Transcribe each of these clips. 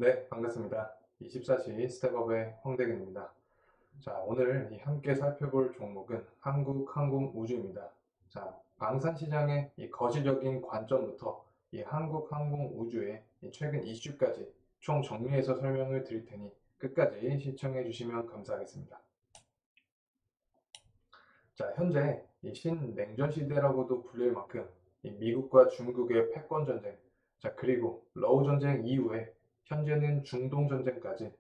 네, 반갑습니다. 24시 스텝업의 황대근입니다. 자, 오늘 함께 살펴볼 종목은 한국항공우주입니다. 자, 방산시장의 이 거시적인 관점부터 이 한국항공우주의 이 최근 이슈까지 총 정리해서 설명을 드릴 테니 끝까지 시청해 주시면 감사하겠습니다. 자, 현재 이 신냉전 시대라고도 불릴 만큼 이 미국과 중국의 패권 전쟁, 자, 그리고 러우 전쟁 이후에 현재는 중동 전쟁까지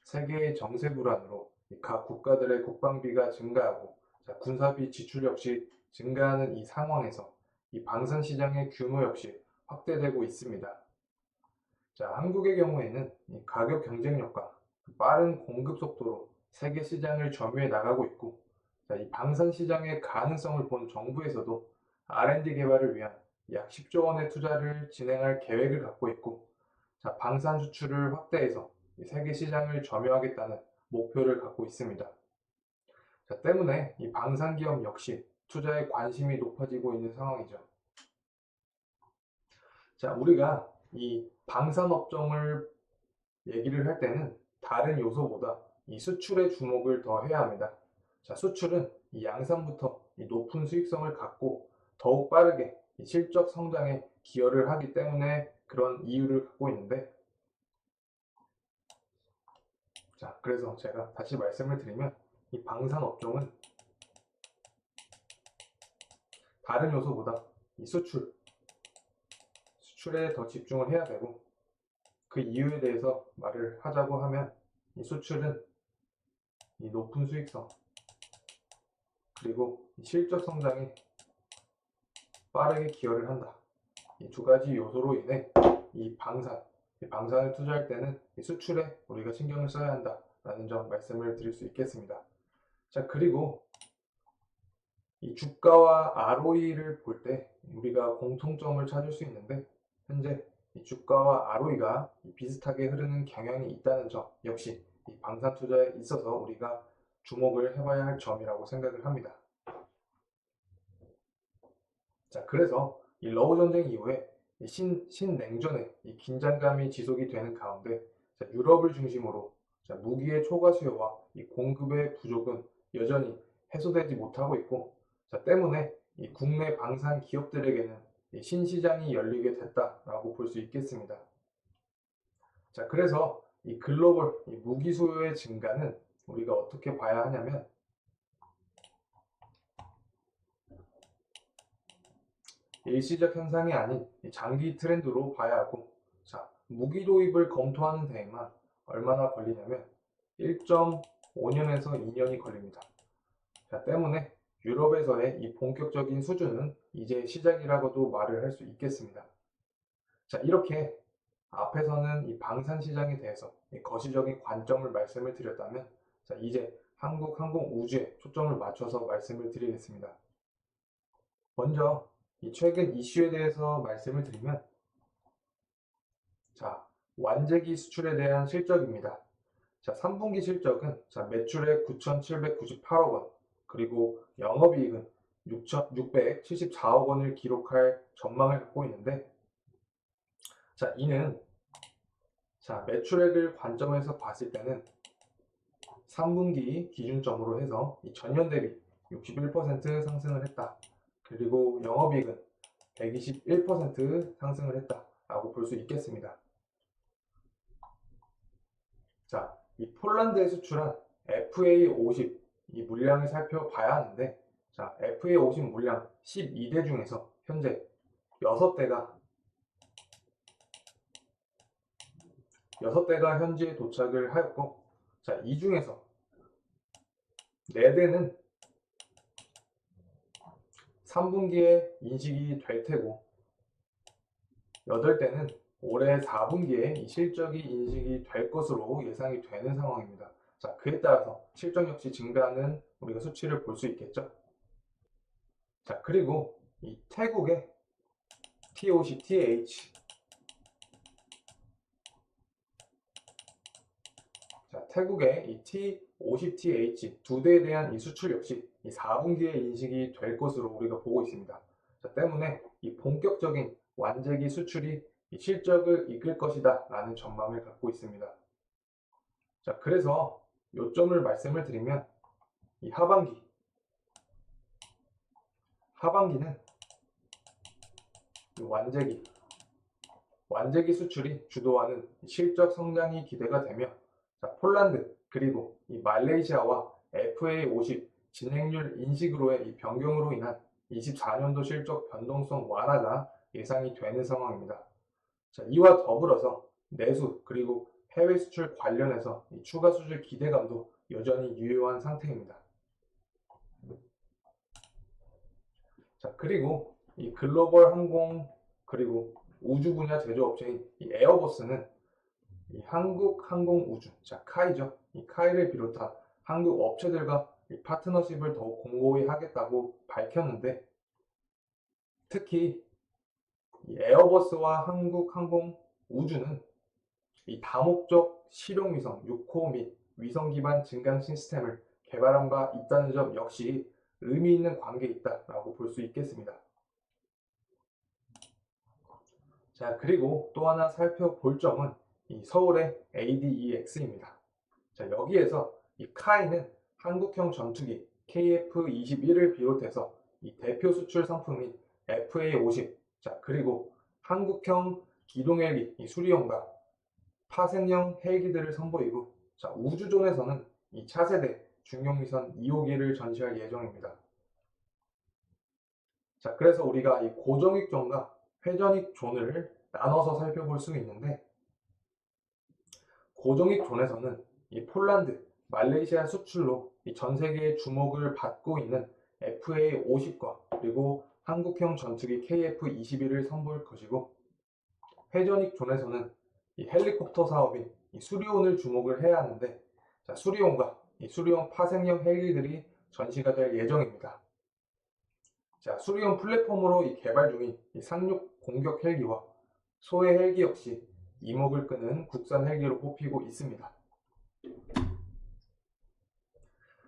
세계의 정세 불안으로 각 국가들의 국방비가 증가하고, 자, 군사비 지출 역시 증가하는 이 상황에서 이 방산 시장의 규모 역시 확대되고 있습니다. 자, 한국의 경우에는 이 가격 경쟁력과 빠른 공급 속도로 세계 시장을 점유해 나가고 있고, 자, 이 방산 시장의 가능성을 본 정부에서도 R&D 개발을 위한 약 10조 원의 투자를 진행할 계획을 갖고 있고, 자, 방산 수출을 확대해서 이 세계 시장을 점유하겠다는 목표를 갖고 있습니다. 자, 때문에 이 방산 기업 역시 투자에 관심이 높아지고 있는 상황이죠. 자, 우리가 이 방산 업종을 얘기를 할 때는 다른 요소보다 이 수출에 주목을 더 해야 합니다. 자, 수출은 이 양산부터 이 높은 수익성을 갖고 더욱 빠르게 이 실적 성장에 기여를 하기 때문에 그런 이유를 갖고 있는데, 자, 그래서 제가 다시 말씀을 드리면 이 방산 업종은 다른 요소보다 이 수출에 더 집중을 해야 되고, 그 이유에 대해서 말을 하자고 하면 이 수출은 이 높은 수익성 그리고 이 실적 성장에 빠르게 기여를 한다. 이 두 가지 요소로 인해 이 방산을 투자할 때는 이 수출에 우리가 신경을 써야 한다라는 점 말씀을 드릴 수 있겠습니다. 자, 그리고 이 주가와 ROE를 볼 때 우리가 공통점을 찾을 수 있는데, 현재 이 주가와 ROE가 비슷하게 흐르는 경향이 있다는 점 역시 이 방산 투자에 있어서 우리가 주목을 해봐야 할 점이라고 생각을 합니다. 자, 그래서 이 러우 전쟁 이후에 신냉전의 이 긴장감이 지속이 되는 가운데, 자, 유럽을 중심으로 자, 무기의 초과 수요와 이 공급의 부족은 여전히 해소되지 못하고 있고, 자, 때문에 이 국내 방산 기업들에게는 이 신시장이 열리게 됐다라고 볼 수 있겠습니다. 자, 그래서 이 글로벌 이 무기 수요의 증가는 우리가 어떻게 봐야 하냐면, 일시적 현상이 아닌 장기 트렌드로 봐야 하고, 자, 무기 도입을 검토하는 데에만 얼마나 걸리냐면 1.5년에서 2년이 걸립니다. 자, 때문에 유럽에서의 이 본격적인 수준은 이제 시작이라고도 말을 할 수 있겠습니다. 자, 이렇게 앞에서는 이 방산 시장에 대해서 이 거시적인 관점을 말씀을 드렸다면, 자, 이제 한국 항공 우주에 초점을 맞춰서 말씀을 드리겠습니다. 먼저 이 최근 이슈에 대해서 말씀을 드리면, 자, 완제기 수출에 대한 실적입니다. 자, 3분기 실적은 자, 매출액 9,798억 원, 그리고 영업이익은 674억 원을 기록할 전망을 갖고 있는데, 자, 이는 자, 매출액을 관점에서 봤을 때는 3분기 기준점으로 해서 이 전년 대비 61% 상승을 했다. 그리고 영업이익은 121% 상승을 했다라고 볼 수 있겠습니다. 자, 이 폴란드에 수출한 FA50 이 물량을 살펴봐야 하는데, 자, FA50 물량 12대 중에서 현재 6대가 현지에 도착을 하였고, 자, 이 중에서 4대는 3분기에 인식이 될 테고, 8대는 올해 4분기에 이 실적이 인식이 될 것으로 예상이 되는 상황입니다. 자, 그에 따라서 실적 역시 증가하는 우리가 수치를 볼 수 있겠죠. 자, 그리고 이 태국의 TOC-TH, 자, 태국의 이 T50TH 두 대에 대한 이 수출 역시 이 4분기에 인식이 될 것으로 우리가 보고 있습니다. 자, 때문에 이 본격적인 완제기 수출이 이 실적을 이끌 것이다 라는 전망을 갖고 있습니다. 자, 그래서 요점을 말씀을 드리면 이 하반기는 이 완제기 수출이 주도하는 실적 성장이 기대가 되며, 자, 폴란드 그리고 이 말레이시아와 FA50 진행률 인식으로의 이 변경으로 인한 24년도 실적 변동성 완화가 예상이 되는 상황입니다. 자, 이와 더불어서 내수 그리고 해외 수출 관련해서 이 추가 수출 기대감도 여전히 유효한 상태입니다. 자, 그리고 이 글로벌 항공 그리고 우주 분야 제조업체인 이 에어버스는 이 한국 항공우주, 자, 카이죠. 이 카이를 비롯한 한국 업체들과 이 파트너십을 더욱 공고히 하겠다고 밝혔는데, 특히 이 에어버스와 한국 항공우주는 이 다목적 실용위성 6호 및 위성 기반 증강 시스템을 개발한 바 있다는 점 역시 의미 있는 관계에 있다라고 볼 수 있겠습니다. 자, 그리고 또 하나 살펴볼 점은 이 서울의 ADEX입니다. 자, 여기에서 이 카이는 한국형 전투기 KF-21을 비롯해서 이 대표 수출 상품인 FA-50, 자, 그리고 한국형 기동헬기 이 수리용과 파생형 헬기들을 선보이고, 자, 우주존에서는 이 차세대 중형위성 2호기를 전시할 예정입니다. 자, 그래서 우리가 이 고정익 존과 회전익 존을 나눠서 살펴볼 수 있는데, 고정익 존에서는 이 폴란드, 말레이시아 수출로 이 전 세계의 주목을 받고 있는 FA-50과 그리고 한국형 전투기 KF-21을 선보일 것이고, 회전익 존에서는 이 헬리콥터 사업인 이 수리온을 주목을 해야 하는데, 자, 수리온과 이 수리온 파생형 헬기들이 전시가 될 예정입니다. 자, 수리온 플랫폼으로 이 개발 중인 이 상륙 공격 헬기와 소해 헬기 역시 이목을 끄는 국산 헬기로 뽑히고 있습니다.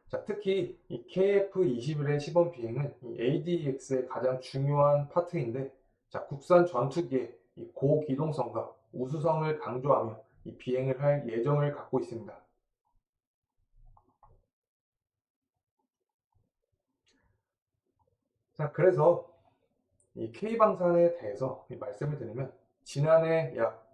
자, 특히 이 KF-21의 시범 비행은 이 ADEX의 가장 중요한 파트인데, 자, 국산 전투기의 이 고기동성과 우수성을 강조하며 이 비행을 할 예정을 갖고 있습니다. 자, 그래서 이 K방산에 대해서 말씀을 드리면, 지난해 약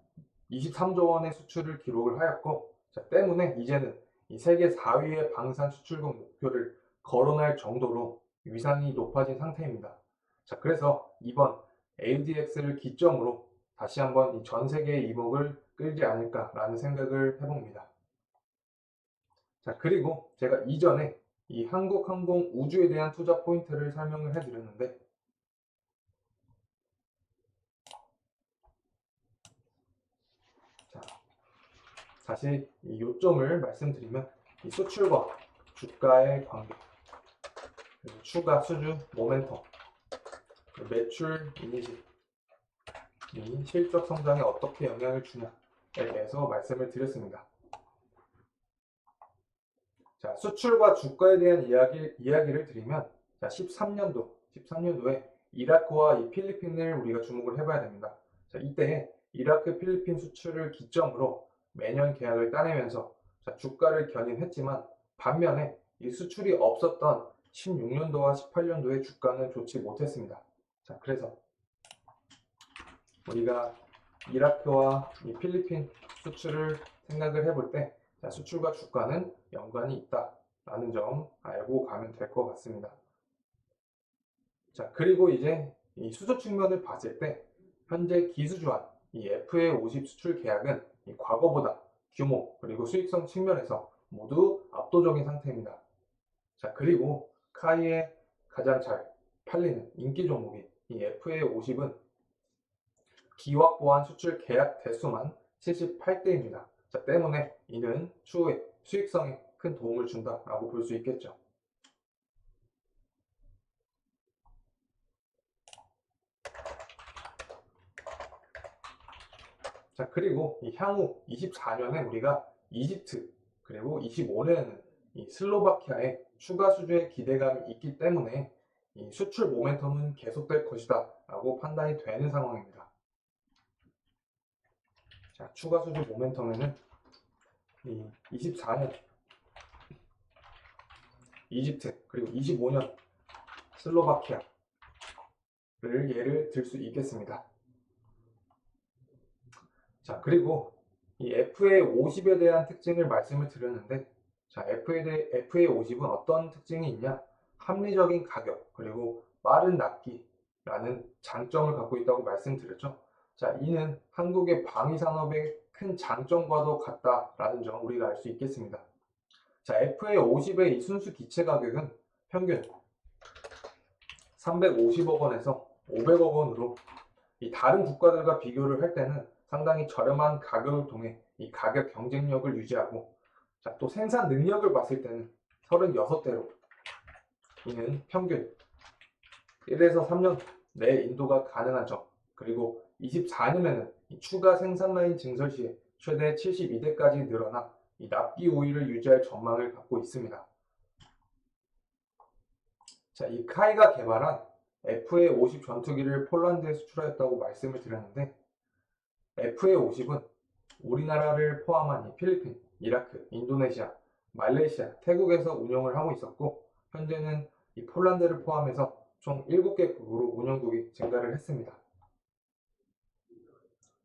23조 원의 수출을 기록을 하였고, 자, 때문에 이제는 이 세계 4위의 방산 수출국 목표를 거론할 정도로 위상이 높아진 상태입니다. 자, 그래서 이번 ADX를 기점으로 다시 한번 이 전 세계의 이목을 끌지 않을까라는 생각을 해봅니다. 자, 그리고 제가 이전에 이 한국항공 우주에 대한 투자 포인트를 설명을 해드렸는데, 자, 다시 이 요점을 말씀드리면, 이 수출과 주가의 관계, 그리고 추가 수주 모멘텀, 매출 이미지, 이 실적 성장에 어떻게 영향을 주냐에 대해서 말씀을 드렸습니다. 자, 수출과 주가에 대한 이야기를 드리면, 자, 13년도에 이라크와 이 필리핀을 우리가 주목을 해봐야 됩니다. 자, 이때 이라크 필리핀 수출을 기점으로 매년 계약을 따내면서, 자, 주가를 견인했지만, 반면에 이 수출이 없었던 16년도와 18년도의 주가는 좋지 못했습니다. 자, 그래서 우리가 이라크와 이 필리핀 수출을 생각을 해볼 때, 자, 수출과 주가는 연관이 있다라는 점 알고 가면 될 것 같습니다. 자, 그리고 이제 이 수저 측면을 봤을 때, 현재 기수주한 이 FA50 수출 계약은 이 과거보다 규모 그리고 수익성 측면에서 모두 압도적인 상태입니다. 자, 그리고 카이의 가장 잘 팔리는 인기 종목인 이 FA50은 기확 보완 수출 계약 대수만 78대입니다. 자, 때문에 이는 추후에 수익성에 큰 도움을 준다라고 볼 수 있겠죠. 자, 그리고 이 향후 24년에 우리가 이집트, 그리고 25년에는 이 슬로바키아의 추가 수주의 기대감이 있기 때문에 이 수출 모멘텀은 계속될 것이다 라고 판단이 되는 상황입니다. 자, 추가 수주 모멘텀에는 이 24년 이집트 그리고 25년 슬로바키아를 예를 들 수 있겠습니다. 자, 그리고 이 FA50에 대한 특징을 말씀을 드렸는데, 자, FA50은 어떤 특징이 있냐? 합리적인 가격, 그리고 빠른 납기라는 장점을 갖고 있다고 말씀드렸죠. 자, 이는 한국의 방위 산업의 큰 장점과도 같다라는 점 우리가 알 수 있겠습니다. 자, FA50의 이 순수 기체 가격은 평균 350억 원에서 500억 원으로 이 다른 국가들과 비교를 할 때는 상당히 저렴한 가격을 통해 이 가격 경쟁력을 유지하고, 자, 또 생산 능력을 봤을 때는 36대로 이는 평균 1에서 3년 내 인도가 가능한 점, 그리고 24년에는 추가 생산 라인 증설 시에 최대 72대까지 늘어나 이 납기 우위를 유지할 전망을 갖고 있습니다. 자, 이 카이가 개발한 FA50 전투기를 폴란드에 수출하였다고 말씀을 드렸는데, FA50은 우리나라를 포함한 이 필리핀, 이라크, 인도네시아, 말레이시아, 태국에서 운영을 하고 있었고, 현재는 이 폴란드를 포함해서 총 7개국으로 운영국이 증가를 했습니다.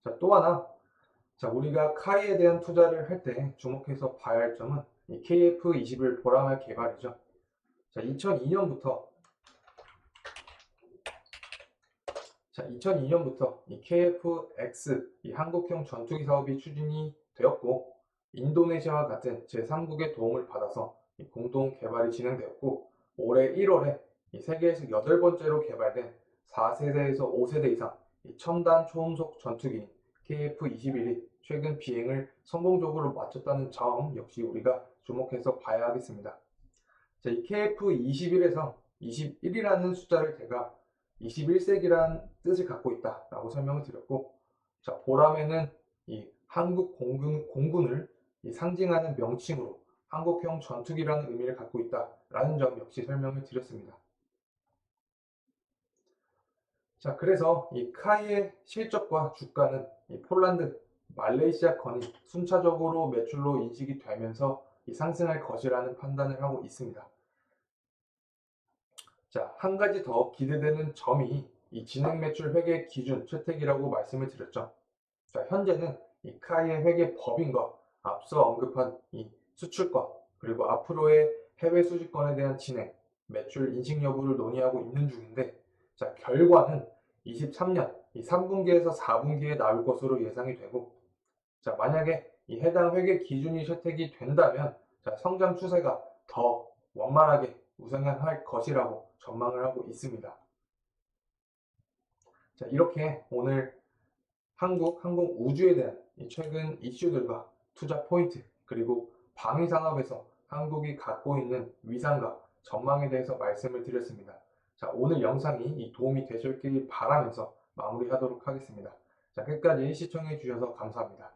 자, 또 하나, 자, 우리가 카이에 대한 투자를 할 때 주목해서 봐야 할 점은 이 KF-21 보라말 개발이죠. 자, 2002년부터 이 KF-X 이 한국형 전투기 사업이 추진이 되었고, 인도네시아와 같은 제3국의 도움을 받아서 이 공동 개발이 진행되었고, 올해 1월에 이 세계에서 8번째로 개발된 4세대에서 5세대 이상 이 첨단 초음속 전투기인 KF-21이 최근 비행을 성공적으로 마쳤다는 점 역시 우리가 주목해서 봐야 하겠습니다. 자, 이 KF-21에서 21이라는 숫자를 대가 21세기란 뜻을 갖고 있다라고 설명을 드렸고, 자, 보람에는 이 한국 공군을 이 상징하는 명칭으로 한국형 전투기라는 의미를 갖고 있다라는 점 역시 설명을 드렸습니다. 자, 그래서 이 카이의 실적과 주가는 이 폴란드, 말레이시아권이 순차적으로 매출로 인식이 되면서 이 상승할 것이라는 판단을 하고 있습니다. 자, 한 가지 더 기대되는 점이 이 진행 매출 회계 기준 채택이라고 말씀을 드렸죠. 자, 현재는 이 카이의 회계 법인과 앞서 언급한 이 수출권, 그리고 앞으로의 해외 수주권에 대한 진행, 매출 인식 여부를 논의하고 있는 중인데, 자, 결과는 23년 이 3분기에서 4분기에 나올 것으로 예상이 되고, 자, 만약에 이 해당 회계 기준이 채택이 된다면, 자, 성장 추세가 더 원만하게 우상향할 것이라고 전망을 하고 있습니다. 자, 이렇게 오늘 한국 항공 우주에 대한 이 최근 이슈들과 투자 포인트, 그리고 방위 산업에서 한국이 갖고 있는 위상과 전망에 대해서 말씀을 드렸습니다. 자, 오늘 영상이 도움이 되셨길 바라면서 마무리하도록 하겠습니다. 자, 끝까지 시청해 주셔서 감사합니다.